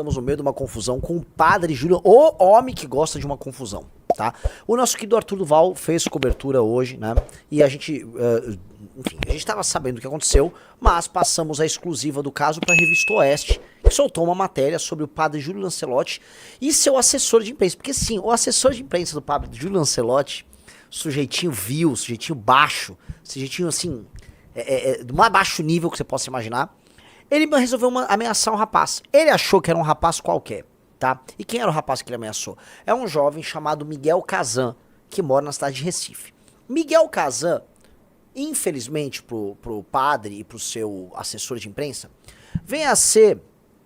Estamos no meio de uma confusão com o padre Júlio, o homem que gosta de uma confusão, tá? O nosso querido Arthur Duval fez cobertura hoje, né? E a gente, enfim, a gente tava sabendo o que aconteceu, mas passamos a exclusiva do caso para a Revista Oeste, que soltou uma matéria sobre o padre Júlio Lancelotti e seu assessor de imprensa. Porque sim, o assessor de imprensa do padre Júlio Lancelotti, sujeitinho vil, sujeitinho baixo, sujeitinho assim, do mais baixo nível que você possa imaginar, ele resolveu ameaçar um rapaz. Ele achou que era um rapaz qualquer, tá? E quem era o rapaz que ele ameaçou? É um jovem chamado Miguel Kazan, que mora na cidade de Recife. Miguel Kazan, infelizmente pro padre e pro seu assessor de imprensa, vem a ser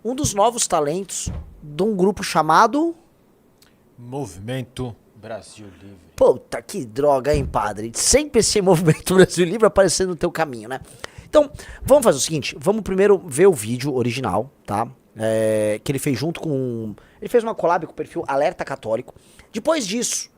um dos novos talentos de um grupo chamado... Movimento Brasil Livre. Puta, que droga, hein, padre? Sempre esse Movimento Brasil Livre aparecendo no teu caminho, né? Então, vamos fazer o seguinte, vamos primeiro ver o vídeo original, tá? Que ele fez junto com... Ele fez uma collab com o perfil Alerta Católico. Depois disso,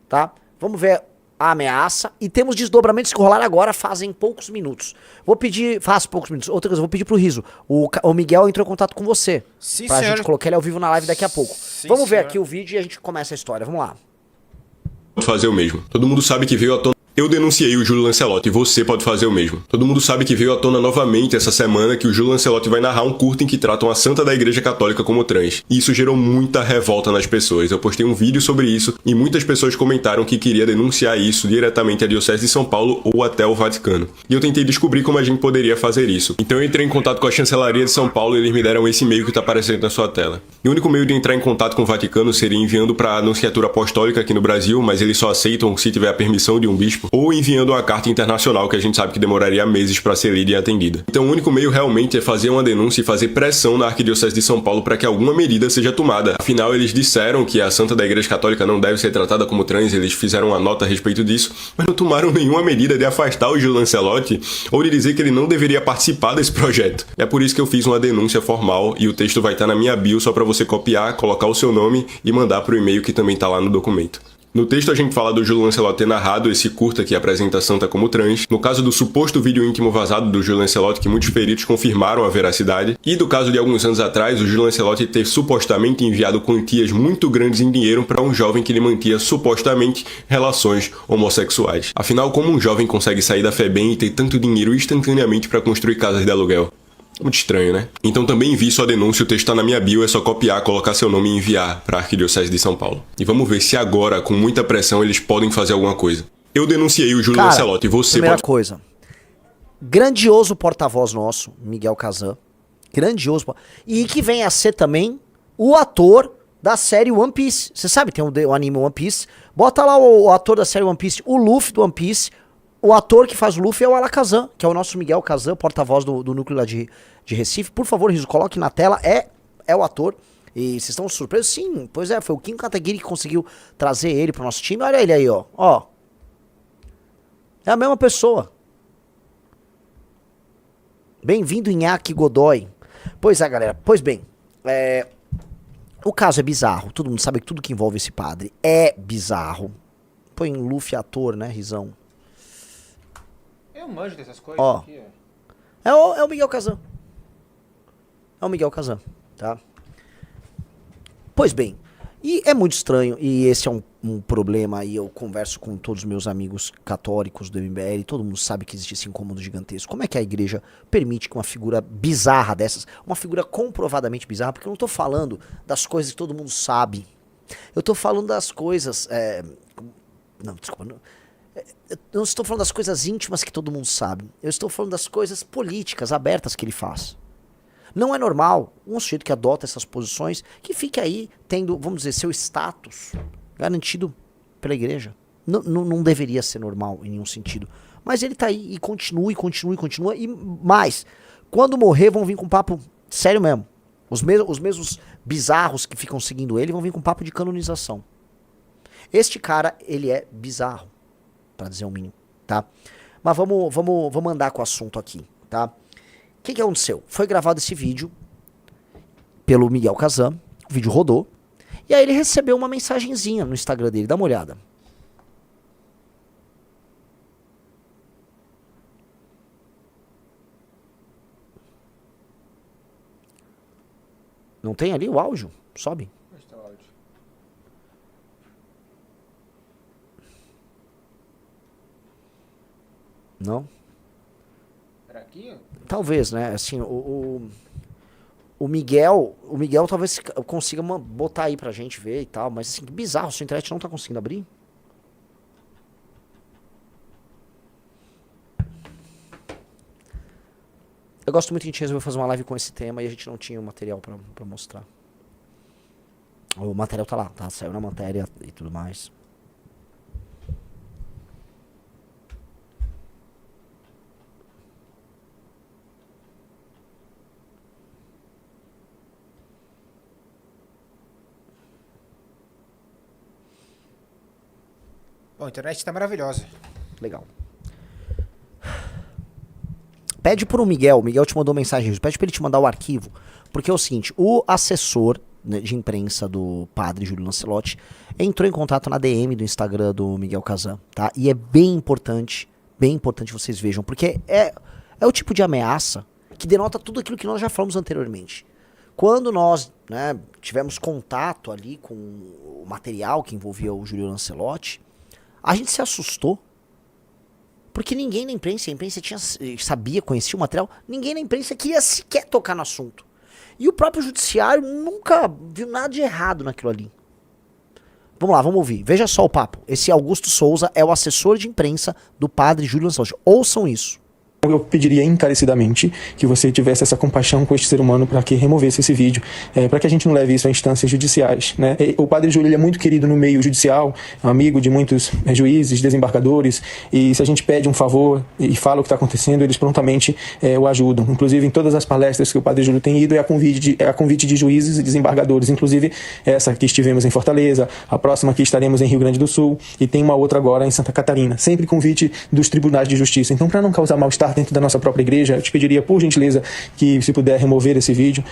tá? Vamos ver a ameaça e temos desdobramentos que rolaram agora fazem poucos minutos. Vou pedir... Faz poucos minutos. Outra coisa, vou pedir pro Riso. O Miguel entrou em contato com você. Sim, pra senhor. gente colocar ele ao vivo na live daqui a pouco. Sim, Vamos ver senhor. aqui o vídeo e a gente começa a história. Vamos lá. Pode fazer o mesmo. Todo mundo sabe que veio à tona. Eu denunciei o Júlio Lancelotti e você pode fazer o mesmo. Todo mundo sabe que veio à tona novamente essa semana que o Júlio Lancelotti vai narrar um curta em que tratam a santa da Igreja Católica como trans. E isso gerou muita revolta nas pessoas. Eu postei um vídeo sobre isso e muitas pessoas comentaram que queria denunciar isso diretamente à Diocese de São Paulo ou até o Vaticano. E eu tentei descobrir como a gente poderia fazer isso. Então eu entrei em contato com a Chancelaria de São Paulo e eles me deram esse e-mail que está aparecendo na sua tela. E o único meio de entrar em contato com o Vaticano seria enviando para a Anunciatura Apostólica aqui no Brasil, mas eles só aceitam se tiver a permissão de um bispo, ou enviando uma carta internacional que a gente sabe que demoraria meses para ser lida e atendida. Então o único meio realmente é fazer uma denúncia e fazer pressão na Arquidiocese de São Paulo para que alguma medida seja tomada. Afinal, eles disseram que a santa da Igreja Católica não deve ser tratada como trans, eles fizeram uma nota a respeito disso, mas não tomaram nenhuma medida de afastar o Júlio Lancelotti ou de dizer que ele não deveria participar desse projeto. É por isso que eu fiz uma denúncia formal e o texto vai estar na minha bio só para você copiar, colocar o seu nome e mandar para o e-mail que também está lá no documento. No texto a gente fala do Júlio Lancelotti ter narrado esse curta que apresenta a santa como trans, no caso do suposto vídeo íntimo vazado do Júlio Lancelotti que muitos peritos confirmaram a veracidade, e do caso de alguns anos atrás o Júlio Lancelotti ter supostamente enviado quantias muito grandes em dinheiro para um jovem que lhe mantinha supostamente relações homossexuais. Afinal, como um jovem consegue sair da FEBEM e ter tanto dinheiro instantaneamente para construir casas de aluguel? Muito estranho, né? Então também envie sua denúncia, o texto está na minha bio, é só copiar, colocar seu nome e enviar para a Arquidiocese de São Paulo. E vamos ver se agora, com muita pressão, eles podem fazer alguma coisa. Eu denunciei o Júlio Lancelotti e você primeira pode... coisa, grandioso porta-voz nosso, Miguel Kazan, grandioso, e que vem a ser também o ator da série One Piece. Você sabe, tem o anime One Piece, bota lá o ator da série One Piece, o Luffy do One Piece. O ator que faz o Luffy é o Alakazam, que é o nosso Miguel Kazan, porta-voz do núcleo lá de Recife. Por favor, Riso, coloque na tela, é o ator. E vocês estão surpresos? Sim, pois é, foi o Kim Kataguiri que conseguiu trazer ele pro nosso time. Olha ele aí, ó. É a mesma pessoa. Bem-vindo, Inaki Godoy. Pois é, galera, pois bem, o caso é bizarro. Todo mundo sabe que tudo que envolve esse padre é bizarro. Põe Luffy ator, né, Risão? Eu manjo dessas coisas Ó. aqui, ó. É o Miguel Kazan. É o Miguel Kazan, tá? Pois bem, e é muito estranho, e esse é um problema, e eu converso com todos os meus amigos católicos do MBL, todo mundo sabe que existe esse incômodo gigantesco. Como é que a igreja permite que uma figura bizarra dessas, uma figura comprovadamente bizarra, porque eu não tô falando das coisas que todo mundo sabe. Eu tô falando das coisas... Não, desculpa, não... Eu não estou falando das coisas íntimas que todo mundo sabe. Eu estou falando das coisas políticas, abertas que ele faz. Não é normal um sujeito que adota essas posições que fique aí tendo, vamos dizer, seu status garantido pela igreja. Não deveria ser normal em nenhum sentido. Mas ele tá aí e continua. E mais, quando morrer vão vir com papo sério mesmo. Os mesmos bizarros que ficam seguindo ele vão vir com papo de canonização. Este cara, ele é bizarro, pra dizer o mínimo, tá? Mas vamos andar com o assunto aqui, tá? O que aconteceu? Foi gravado esse vídeo pelo Miguel Kazan, o vídeo rodou, e aí ele recebeu uma mensagenzinha no Instagram dele, dá uma olhada. Não tem ali o áudio? Sobe. Onde tá o áudio? Não? Era aqui? Talvez, né? Assim, o Miguel talvez consiga botar aí pra gente ver e tal, mas assim, que bizarro, sua internet não tá conseguindo abrir? Eu gosto muito que a gente resolveu fazer uma live com esse tema e a gente não tinha o material pra mostrar. O material tá lá, tá? Saiu na matéria e tudo mais. Bom, a internet tá maravilhosa. Legal. Pede pro Miguel, o Miguel te mandou mensagem, pede pra ele te mandar o arquivo, porque é o seguinte, o assessor, né, de imprensa do padre Júlio Lancelotti entrou em contato na DM do Instagram do Miguel Kazan, tá? E é bem importante vocês vejam, porque é o tipo de ameaça que denota tudo aquilo que nós já falamos anteriormente. Quando nós, né, tivemos contato ali com o material que envolvia o Júlio Lancelotti, a gente se assustou. Porque ninguém na imprensa, a imprensa sabia, conhecia o material, ninguém na imprensa queria sequer tocar no assunto. E o próprio judiciário nunca viu nada de errado naquilo ali. Vamos lá, vamos ouvir. Veja só o papo. Esse Augusto Souza é o assessor de imprensa do padre Júlio Lancelotti. Ouçam isso. Eu pediria encarecidamente que você tivesse essa compaixão com este ser humano para que removesse esse vídeo, para que a gente não leve isso a instâncias judiciais, né? O padre Júlio, ele é muito querido no meio judicial, amigo de muitos juízes, desembargadores, e se a gente pede um favor e fala o que está acontecendo, eles prontamente o ajudam. Inclusive, em todas as palestras que o padre Júlio tem ido, é a convite de juízes e desembargadores, inclusive essa que estivemos em Fortaleza, a próxima que estaremos em Rio Grande do Sul, e tem uma outra agora em Santa Catarina. Sempre convite dos tribunais de justiça. Então, para não causar mal-estar dentro da nossa própria igreja, eu te pediria, por gentileza, que se puder remover esse vídeo,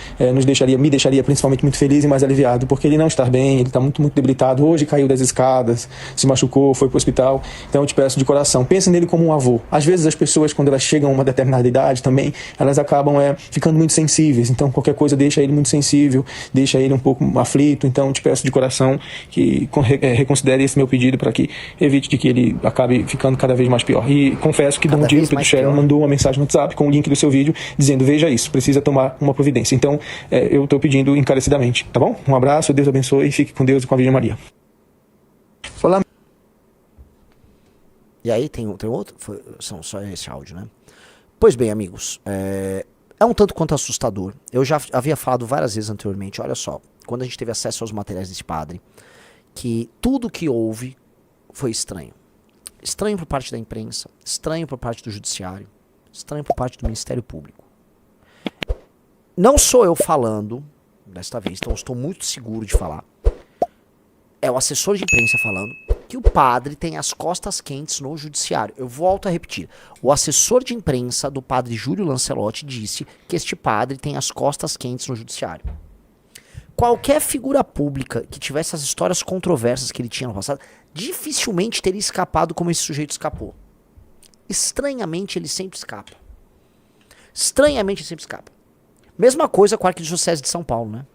me deixaria principalmente muito feliz e mais aliviado, porque ele não está bem, ele está muito, muito debilitado. Hoje caiu das escadas, se machucou, foi para o hospital. Então eu te peço de coração, pense nele como um avô. Às vezes as pessoas, quando elas chegam a uma determinada idade também, elas acabam ficando muito sensíveis. Então qualquer coisa deixa ele muito sensível, deixa ele um pouco aflito. Então eu te peço de coração que reconsidere esse meu pedido para que evite de que ele acabe ficando cada vez mais pior. E confesso que Dom Diego Pedro Sharon mandou uma mensagem no WhatsApp com o link do seu vídeo dizendo: veja isso, precisa tomar uma providência. Então eu estou pedindo encarecidamente, tá bom? Um abraço, Deus abençoe e fique com Deus e com a Virgem Maria. Olá. E aí tem outro? São só esse áudio, né? Pois bem, amigos, é um tanto quanto assustador. Eu já havia falado várias vezes anteriormente, olha só, quando a gente teve acesso aos materiais desse padre, que tudo que houve foi estranho. Estranho por parte da imprensa, estranho por parte do judiciário, estranho por parte do Ministério Público. Não sou eu falando desta vez, então eu estou muito seguro de falar. É o assessor de imprensa falando que o padre tem as costas quentes no judiciário. Eu volto a repetir. O assessor de imprensa do padre Júlio Lancelotti disse que este padre tem as costas quentes no judiciário. Qualquer figura pública que tivesse as histórias controversas que ele tinha no passado, dificilmente teria escapado como esse sujeito escapou. Estranhamente, ele sempre escapa. Estranhamente, ele sempre escapa. Mesma coisa com a Arquidiocese de São Paulo, né?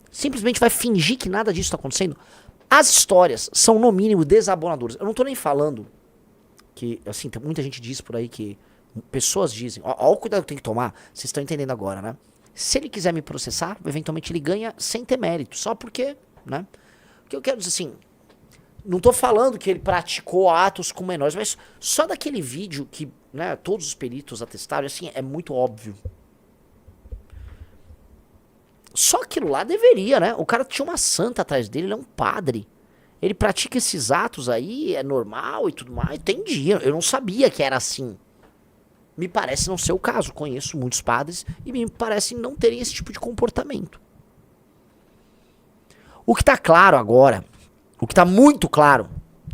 Simplesmente vai fingir que nada disso está acontecendo. As histórias são, no mínimo, desabonadoras. Eu não tô nem falando que, assim, tem muita gente diz por aí que pessoas dizem, ó o cuidado que tem que tomar, vocês estão entendendo agora, né? Se ele quiser me processar, eventualmente ele ganha sem ter mérito, só porque, né? O que eu quero dizer assim, não tô falando que ele praticou atos com menores, mas só daquele vídeo que, né, todos os peritos atestaram, assim, é muito óbvio. Só aquilo lá deveria, né? O cara tinha uma santa atrás dele, ele é um padre. Ele pratica esses atos aí, é normal e tudo mais. Tem dia, eu não sabia que era assim. Me parece não ser o caso. Conheço muitos padres e me parece não terem esse tipo de comportamento. O que tá claro agora, o que tá muito claro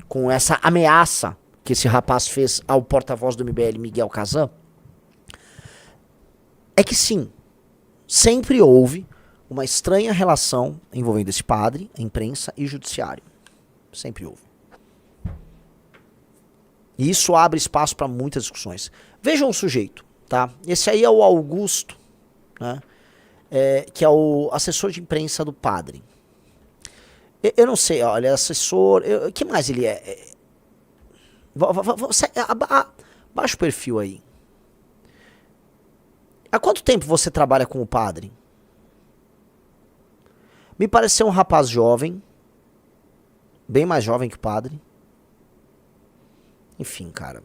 com essa ameaça que esse rapaz fez ao porta-voz do MBL, Miguel Kazan, é que sim, sempre houve uma estranha relação envolvendo esse padre, a imprensa e o judiciário. Sempre houve. E isso abre espaço para muitas discussões. Vejam o sujeito, tá? Esse aí é o Augusto, né? que é o assessor de imprensa do padre. Eu não sei, olha, assessor... O que mais ele é? Baixa o perfil aí. Há quanto tempo você trabalha com o padre? Me pareceu um rapaz jovem, bem mais jovem que o padre. Enfim, cara.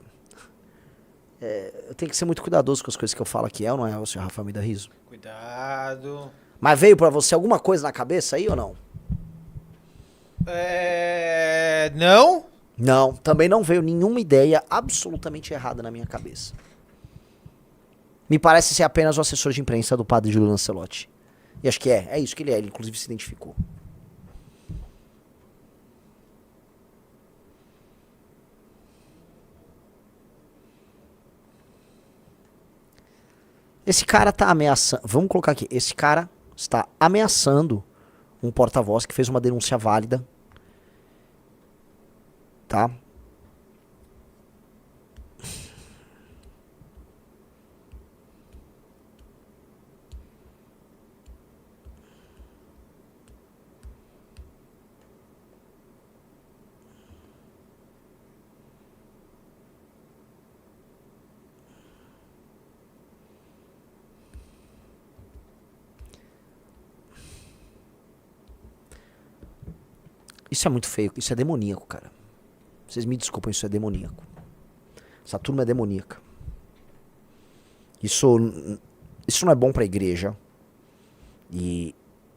Eu tenho que ser muito cuidadoso com as coisas que eu falo aqui, ou não é, o senhor Rafael me dá riso? Cuidado. Mas veio pra você alguma coisa na cabeça aí ou não? Não? Não, também não veio nenhuma ideia absolutamente errada na minha cabeça. Me parece ser apenas o assessor de imprensa do padre Júlio Lancelotti. E acho que é isso que ele inclusive se identificou. Esse cara tá ameaçando, vamos colocar aqui, esse cara está ameaçando um porta-voz que fez uma denúncia válida, tá? Isso é muito feio, isso é demoníaco, cara. Vocês me desculpem, isso é demoníaco. Essa turma é demoníaca. Isso não é bom pra igreja. E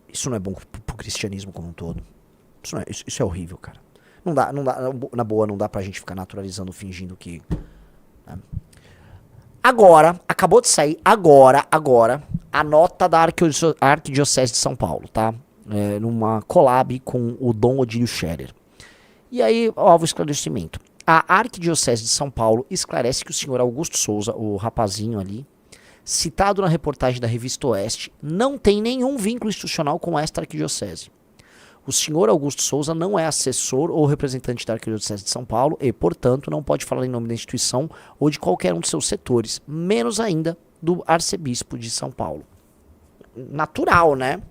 isso não é bom pro cristianismo como um todo. Isso é horrível, cara. Não dá, na boa, não dá pra gente ficar naturalizando, fingindo que... Né? Agora, acabou de sair, agora, a nota da Arquidiocese de São Paulo, tá? Numa collab com o Dom Odílio Scherer. E aí, ó, o esclarecimento. A Arquidiocese de São Paulo esclarece que o senhor Augusto Souza, o rapazinho ali, citado na reportagem da Revista Oeste, não tem nenhum vínculo institucional com esta arquidiocese. O senhor Augusto Souza não é assessor ou representante da Arquidiocese de São Paulo e, portanto, não pode falar em nome da instituição ou de qualquer um de seus setores, menos ainda do arcebispo de São Paulo. Natural, né?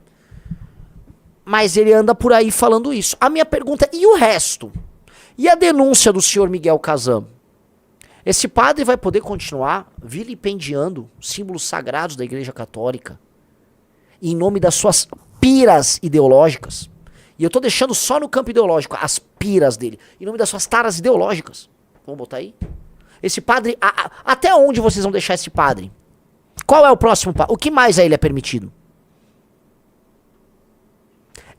Mas ele anda por aí falando isso. A minha pergunta é, e o resto? E a denúncia do senhor Miguel Kazan? Esse padre vai poder continuar vilipendiando símbolos sagrados da Igreja Católica em nome das suas piras ideológicas? E eu tô deixando só no campo ideológico as piras dele, em nome das suas taras ideológicas. Vamos botar aí? Esse padre, até onde vocês vão deixar esse padre? Qual é o próximo padre? O que mais a ele é permitido?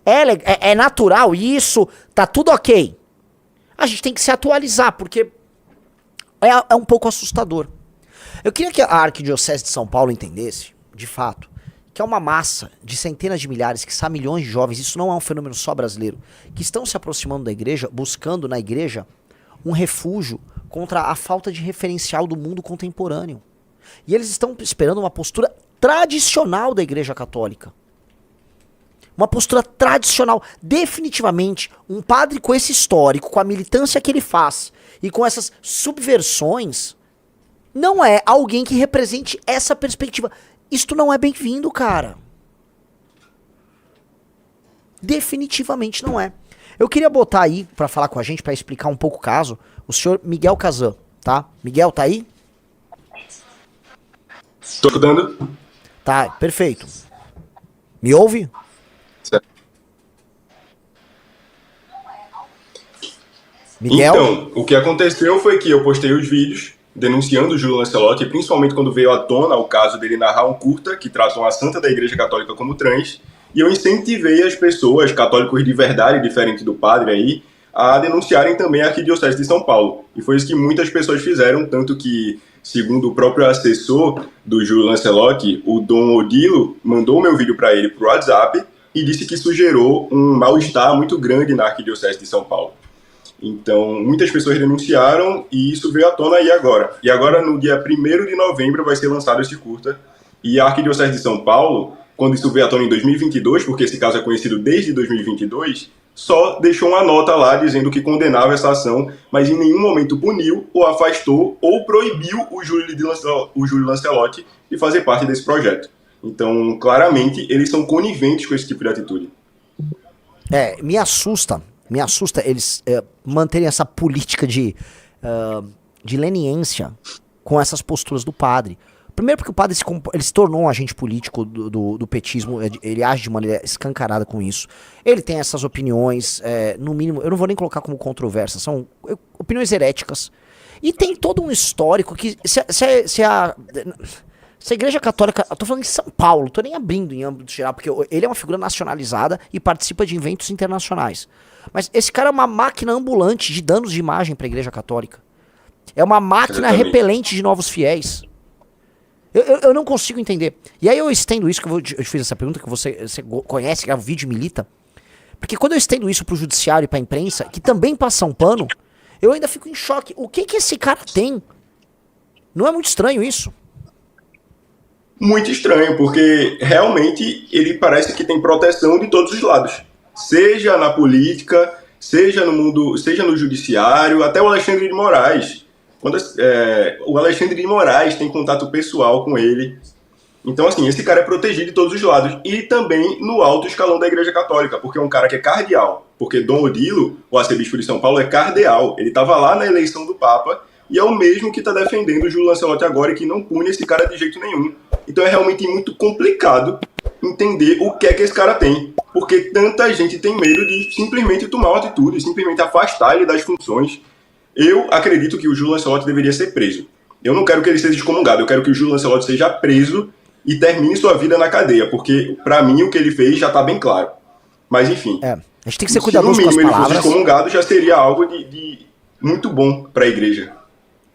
É natural e isso tá tudo ok. A gente tem que se atualizar, porque é um pouco assustador. Eu queria que a Arquidiocese de São Paulo entendesse, de fato, que é uma massa de centenas de milhares, que são milhões de jovens, isso não é um fenômeno só brasileiro, que estão se aproximando da igreja, buscando na igreja um refúgio contra a falta de referencial do mundo contemporâneo. E eles estão esperando uma postura tradicional da Igreja Católica. Uma postura tradicional. Definitivamente, um padre com esse histórico, com a militância que ele faz e com essas subversões, não é alguém que represente essa perspectiva. Isto não é bem-vindo, cara. Definitivamente não é. Eu queria botar aí, pra falar com a gente, pra explicar um pouco o caso, o senhor Miguel Kazan, tá? Miguel, tá aí? Tô escutando? Tá, perfeito. Me ouve? Certo. Miguel? Então, o que aconteceu foi que eu postei os vídeos denunciando o Júlio Lancelotti, principalmente quando veio à tona o caso dele narrar um curta que trata uma santa da Igreja Católica como trans, e eu incentivei as pessoas, católicos de verdade, diferente do padre aí, a denunciarem também a Arquidiocese de São Paulo. E foi isso que muitas pessoas fizeram, tanto que, segundo o próprio assessor do Júlio Lancelotti, o Dom Odilo, mandou meu vídeo para ele pro WhatsApp e disse que isso gerou um mal-estar muito grande na Arquidiocese de São Paulo. Então, muitas pessoas denunciaram e isso veio à tona aí agora. E agora, no dia 1º de novembro, vai ser lançado esse curta. E a Arquidiocese de São Paulo, quando isso veio à tona em 2022, porque esse caso é conhecido desde 2022, só deixou uma nota lá dizendo que condenava essa ação, mas em nenhum momento puniu, ou afastou, ou proibiu o Júlio Lancelotti de fazer parte desse projeto. Então, claramente, eles são coniventes com esse tipo de atitude. Me assusta eles manterem essa política de leniência com essas posturas do padre. Primeiro porque o padre ele se tornou um agente político do petismo, ele age de maneira escancarada com isso. Ele tem essas opiniões, no mínimo, eu não vou nem colocar como controvérsias, são opiniões heréticas. E tem todo um histórico que se a Igreja Católica, eu tô falando em São Paulo, tô nem abrindo em âmbito geral, porque ele é uma figura nacionalizada e participa de eventos internacionais. Mas esse cara é uma máquina ambulante de danos de imagem para a Igreja Católica. É uma máquina repelente de novos fiéis. Eu não consigo entender. E aí eu estendo isso, que eu te fiz essa pergunta, que você conhece, grava o vídeo e milita. Porque quando eu estendo isso pro judiciário e pra imprensa, que também passa um pano, eu ainda fico em choque. O que esse cara tem? Não é muito estranho isso? Muito estranho, porque realmente ele parece que tem proteção de todos os lados. Seja na política, seja no mundo, seja no judiciário, até o Alexandre de Moraes. O Alexandre de Moraes tem contato pessoal com ele. Então, assim, esse cara é protegido de todos os lados. E também no alto escalão da Igreja Católica, porque é um cara que é cardeal. Porque Dom Odilo, o arcebispo de São Paulo, é cardeal. Ele estava lá na eleição do Papa e é o mesmo que está defendendo o Júlio Lancelotti agora e que não pune esse cara de jeito nenhum. Então é realmente muito complicado entender o que é que esse cara tem. Porque tanta gente tem medo de simplesmente tomar uma atitude, simplesmente afastar ele das funções. Eu acredito que o Júlio Lancelotti deveria ser preso. Eu não quero que ele seja excomungado, eu quero que o Júlio Lancelotti seja preso e termine sua vida na cadeia, porque pra mim o que ele fez já tá bem claro. Mas enfim. A gente tem que ser cuidadoso com as palavras. Se no mínimo ele fosse excomungado, já seria algo de muito bom pra igreja.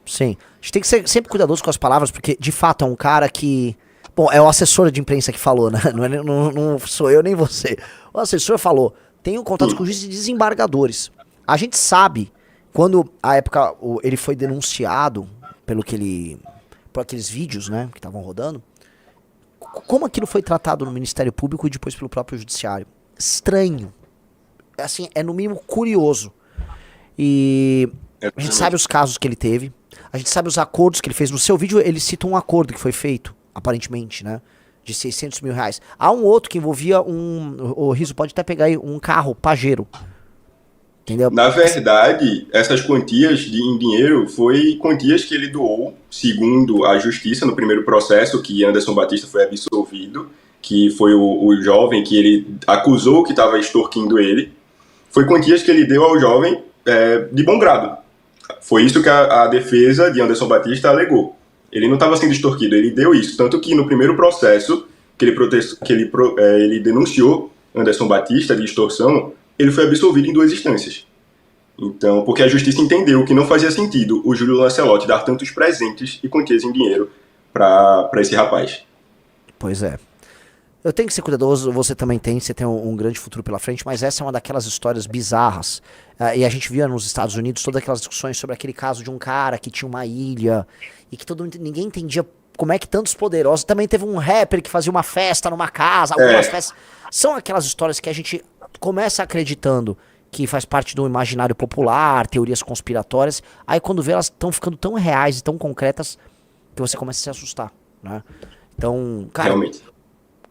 Sim. A gente tem que ser sempre cuidadoso com as palavras, porque de fato é um cara que... Bom, é o assessor de imprensa que falou, né? Não sou eu nem você. O assessor falou, tem um contato com juízes e desembargadores. A gente sabe, quando a época ele foi denunciado por aqueles vídeos, né, que estavam rodando, como aquilo foi tratado no Ministério Público e depois pelo próprio Judiciário. Estranho. Assim, é no mínimo curioso. E a gente sabe os casos que ele teve, a gente sabe os acordos que ele fez. No seu vídeo ele cita um acordo que foi feito, aparentemente, né, de 600 mil reais. Há um outro que envolvia o Riso pode até pegar aí, um carro Pajero. Entendeu? Na verdade, essas quantias em dinheiro foi quantias que ele doou, segundo a justiça, no primeiro processo, que Anderson Batista foi absolvido, que foi o jovem que ele acusou que estava extorquindo ele. Foi quantias que ele deu ao jovem de bom grado. Foi isso que a defesa de Anderson Batista alegou. Ele não estava sendo extorquido, ele deu isso. Tanto que no primeiro processo que ele denunciou Anderson Batista de extorsão, ele foi absolvido em 2 instâncias. Então, porque a justiça entendeu que não fazia sentido o Júlio Lancelotti dar tantos presentes e quantias em dinheiro para esse rapaz. Pois é. Eu tenho que ser cuidadoso, você também tem, você tem um grande futuro pela frente, mas essa é uma daquelas histórias bizarras. E a gente via nos Estados Unidos todas aquelas discussões sobre aquele caso de um cara que tinha uma ilha e que ninguém entendia como é que tantos poderosos... Também teve um rapper que fazia uma festa numa casa, algumas festas... São aquelas histórias que a gente começa acreditando que faz parte do imaginário popular, teorias conspiratórias, aí quando vê elas estão ficando tão reais e tão concretas que você começa a se assustar, né? Então, cara, realmente,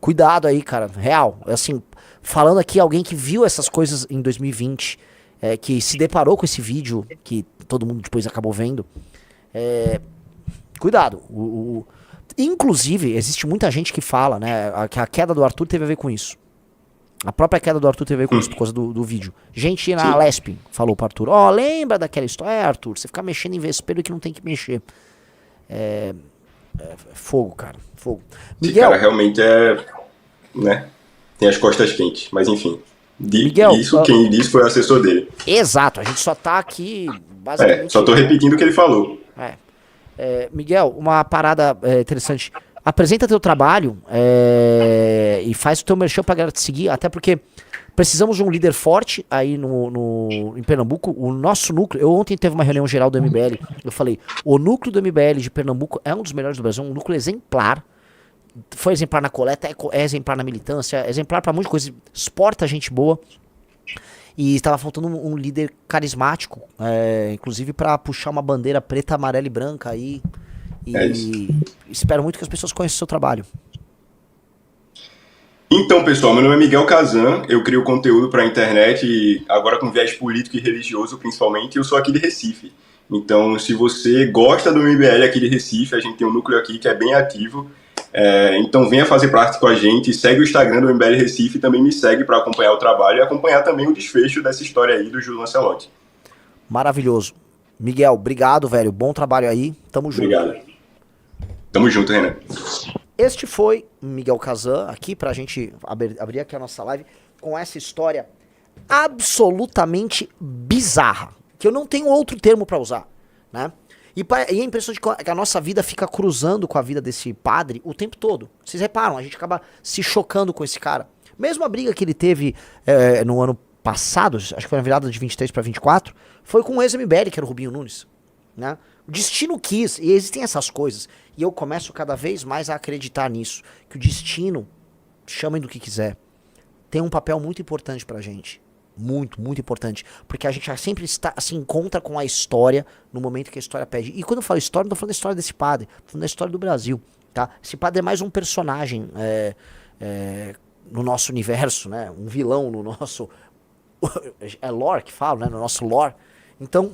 cuidado aí, cara, real. Assim, falando aqui, alguém que viu essas coisas em 2020, que se deparou com esse vídeo, que todo mundo depois acabou vendo, cuidado. Inclusive, existe muita gente que fala, né, que a queda do Arthur teve a ver com isso. A própria queda do Arthur teve a ver com isso, por causa do vídeo. Gente na Lesp falou pro Arthur, lembra daquela história? Arthur, você fica mexendo em vespeiro que não tem que mexer. Fogo, cara, fogo. Miguel, esse cara realmente né, tem as costas quentes, mas enfim. Miguel, Quem disse foi o assessor dele. Exato, a gente só tá aqui, basicamente... só tô repetindo o que ele falou. Miguel, uma parada interessante. Apresenta teu trabalho e faz o teu merchan pra galera te seguir, até porque precisamos de um líder forte aí em Pernambuco. O nosso núcleo, eu ontem teve uma reunião geral do MBL, eu falei, o núcleo do MBL de Pernambuco é um dos melhores do Brasil, um núcleo exemplar. Foi exemplar na coleta, é exemplar na militância, é exemplar pra um monte de coisa, exporta gente boa. E estava faltando um líder carismático, inclusive para puxar uma bandeira preta, amarela e branca aí. E espero muito que as pessoas conheçam o seu trabalho. Então, pessoal, meu nome é Miguel Kazan, eu crio conteúdo para a internet, e agora com viés político e religioso principalmente, e eu sou aqui de Recife. Então, se você gosta do MBL aqui de Recife, a gente tem um núcleo aqui que é bem ativo, então venha fazer parte com a gente, segue o Instagram do MBL Recife e também me segue para acompanhar o trabalho e acompanhar também o desfecho dessa história aí do Júlio Lancelotti. Maravilhoso. Miguel, obrigado, velho. Bom trabalho aí. Tamo junto. Obrigado. Tamo junto, Renan. Este foi Miguel Kazan aqui pra gente abrir aqui a nossa live com essa história absolutamente bizarra, que eu não tenho outro termo pra usar, né? E a impressão de que a nossa vida fica cruzando com a vida desse padre o tempo todo. Vocês reparam, a gente acaba se chocando com esse cara. Mesmo a briga que ele teve no ano passado, acho que foi na virada de 23 pra 24, foi com o ex-MBL, que era o Rubinho Nunes, né? O destino quis, e existem essas coisas, e eu começo cada vez mais a acreditar nisso, que o destino, chamem do que quiser, tem um papel muito importante pra gente. Muito, muito importante. Porque a gente sempre se encontra com a história no momento que a história pede. E quando eu falo história, não tô falando da história desse padre, tô falando da história do Brasil, tá? Esse padre é mais um personagem no nosso universo, né? Um vilão no nosso... é lore que fala, né? No nosso lore. Então...